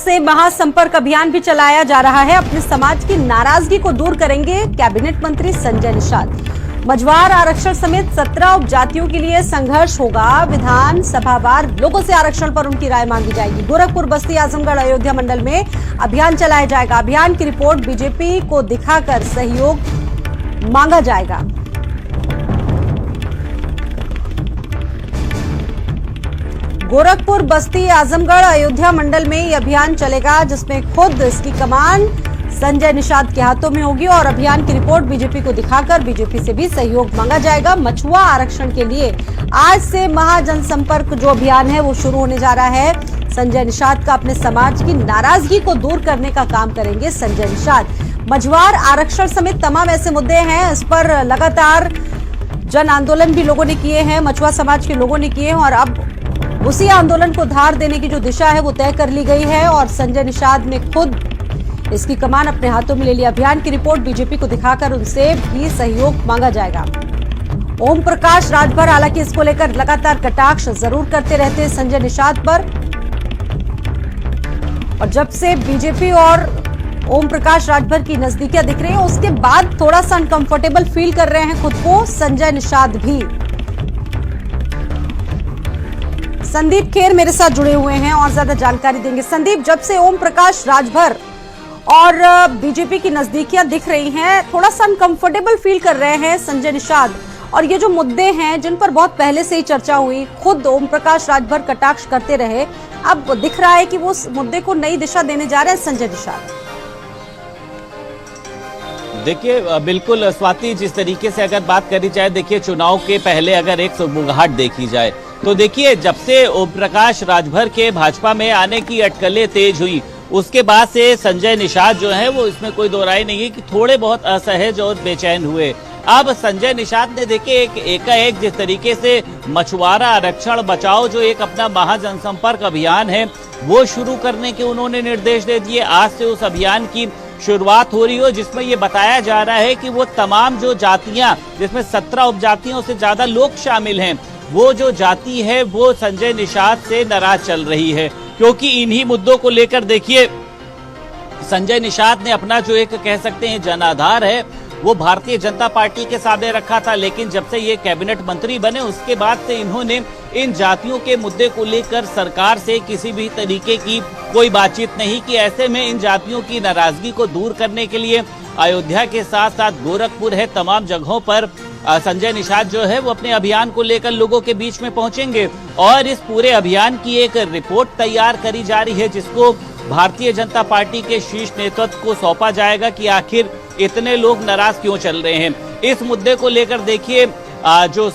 से महासंपर्क अभियान भी चलाया जा रहा है। अपने समाज की नाराजगी को दूर करेंगे कैबिनेट मंत्री संजय निषाद। मझवार आरक्षण समेत 17 उपजातियों के लिए संघर्ष होगा। विधानसभावार लोगों से आरक्षण पर उनकी राय मांगी जाएगी। गोरखपुर, बस्ती, आजमगढ़, अयोध्या मंडल में अभियान चलाया जाएगा। अभियान की रिपोर्ट बीजेपी को दिखाकर सहयोग मांगा जाएगा। गोरखपुर, बस्ती, आजमगढ़, अयोध्या मंडल में ये अभियान चलेगा, जिसमें खुद इसकी कमान संजय निषाद के हाथों में होगी और अभियान की रिपोर्ट बीजेपी को दिखाकर बीजेपी से भी सहयोग मांगा जाएगा। मछुआ आरक्षण के लिए आज से महाजनसंपर्क जो अभियान है वो शुरू होने जा रहा है। संजय निषाद का अपने समाज की नाराजगी को दूर करने का काम करेंगे संजय निषाद। मझवार आरक्षण समेत तमाम ऐसे मुद्दे हैं, इस पर लगातार जन आंदोलन भी लोगों ने किए हैं, मछुआ समाज के लोगों ने किए हैं और अब उसी आंदोलन को धार देने की जो दिशा है वो तय कर ली गई है और संजय निषाद ने खुद इसकी कमान अपने हाथों में ले ली। अभियान की रिपोर्ट बीजेपी को दिखाकर उनसे भी सहयोग मांगा जाएगा। ओम प्रकाश राजभर हालांकि इसको लेकर लगातार कटाक्ष जरूर करते रहते हैं संजय निषाद पर, और जब से बीजेपी और ओम प्रकाश राजभर की नजदीकियां दिख रही है उसके बाद थोड़ा सा अनकंफर्टेबल फील कर रहे हैं खुद को संजय निषाद भी। संदीप खेर मेरे साथ जुड़े हुए हैं और ज्यादा जानकारी देंगे। संदीप, जब से ओम प्रकाश राजभर और बीजेपी की नजदीकियां दिख रही हैं, थोड़ा सा अनकंफर्टेबल फील कर रहे हैं संजय निषाद, और ये जो मुद्दे हैं जिन पर बहुत पहले से ही चर्चा हुई, खुद ओम प्रकाश राजभर कटाक्ष करते रहे, अब दिख रहा है कि वो उस मुद्दे को नई दिशा देने जा रहे हैं संजय निषाद। देखिए बिल्कुल स्वाति, जिस तरीके से अगर बात करी जाए, देखिए चुनाव के पहले अगर एक सुगबुगाहट देखी जाए तो देखिए जब से ओम प्रकाश राजभर के भाजपा में आने की अटकलें तेज हुई उसके बाद से संजय निषाद जो है वो इसमें कोई दो राय नहीं है कि थोड़े बहुत असहज और बेचैन हुए। अब संजय निषाद ने देखिए एकाएक जिस तरीके से मछुआरा आरक्षण बचाओ जो एक अपना महाजनसंपर्क अभियान है वो शुरू करने के उन्होंने निर्देश दे दिए। आज से उस अभियान की शुरुआत हो रही हो, जिसमें ये बताया जा रहा है कि वो तमाम जो जातियां, जिसमें 17 उपजातियों से ज्यादा लोग शामिल हैं, वो जो जाति है वो संजय निषाद से नाराज चल रही है, क्योंकि इन्हीं मुद्दों को लेकर देखिए संजय निषाद ने अपना जो एक कह सकते हैं जनाधार है वो भारतीय जनता पार्टी के सामने रखा था। लेकिन जब से ये कैबिनेट मंत्री बने उसके बाद से इन्होंने इन जातियों के मुद्दे को लेकर सरकार से किसी भी तरीके की कोई बातचीत नहीं की। ऐसे में इन जातियों की नाराजगी को दूर करने के लिए अयोध्या के साथ साथ गोरखपुर है, तमाम जगहों पर संजय निषाद जो है वो अपने अभियान को लेकर लोगों के बीच में पहुंचेंगे और इस पूरे अभियान की एक रिपोर्ट तैयार करी जा रही है, जिसको भारतीय जनता पार्टी के शीर्ष नेतृत्व को सौंपा जाएगा कि आखिर इतने लोग नाराज क्यों चल रहे हैं। इस मुद्दे को लेकर देखिए जो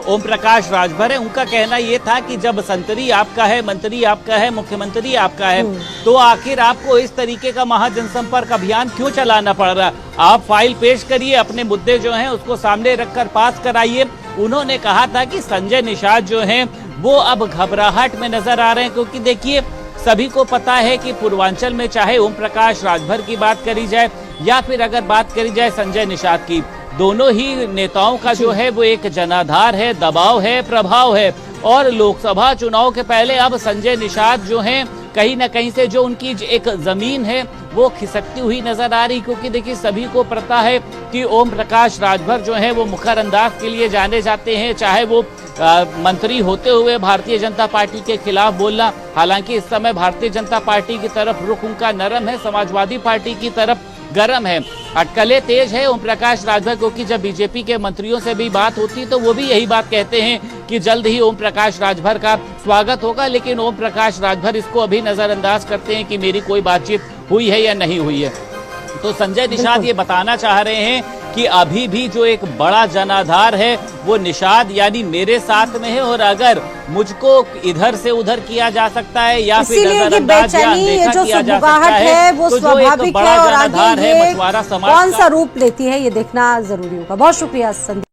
ओम प्रकाश राजभर है उनका कहना ये था कि जब संतरी आपका है, मंत्री आपका है, मुख्यमंत्री आपका है, तो आखिर आपको इस तरीके का महाजनसंपर्क अभियान क्यों चलाना पड़ रहा। आप फाइल पेश करिए, अपने मुद्दे जो हैं उसको सामने रखकर पास कराइए। उन्होंने कहा था कि संजय निषाद जो हैं वो अब घबराहट में नजर आ रहे हैं, क्योंकि देखिए सभी को पता है कि पूर्वांचल में चाहे ओम प्रकाश राजभर की बात करी जाए या फिर अगर बात करी जाए संजय निषाद की, दोनों ही नेताओं का जो है वो एक जनाधार है, दबाव है, प्रभाव है। और लोकसभा चुनाव के पहले अब संजय निषाद जो हैं कहीं ना कहीं से जो उनकी एक जमीन है वो खिसकती हुई नजर आ रही, क्योंकि देखिए सभी को पता है कि ओम प्रकाश राजभर जो है वो मुखर अंदाज के लिए जाने जाते हैं, चाहे वो मंत्री होते हुए भारतीय जनता पार्टी के खिलाफ बोलना। हालांकि इस समय भारतीय जनता पार्टी की तरफ रुख उनका नरम है, समाजवादी पार्टी की तरफ गरम है, अटकलें तेज है ओम प्रकाश राजभर, क्योंकि जब बीजेपी के मंत्रियों से भी बात होती तो वो भी यही बात कहते हैं कि जल्द ही ओम प्रकाश राजभर का स्वागत होगा। लेकिन ओम प्रकाश राजभर इसको अभी नजरअंदाज करते हैं कि मेरी कोई बातचीत हुई है या नहीं हुई है। तो संजय निषाद ये बताना चाह रहे हैं कि अभी भी जो एक बड़ा जनाधार है वो निषाद यानी मेरे साथ में है, और अगर मुझको इधर से उधर किया जा सकता है या फिर नजरअंदाज या अनदेखा किया जा सकता है वो तो जो एक बड़ा जनाधार है मछुआरा समाज कौन सा रूप लेती है ये देखना जरूरी होगा। बहुत शुक्रिया संदीप।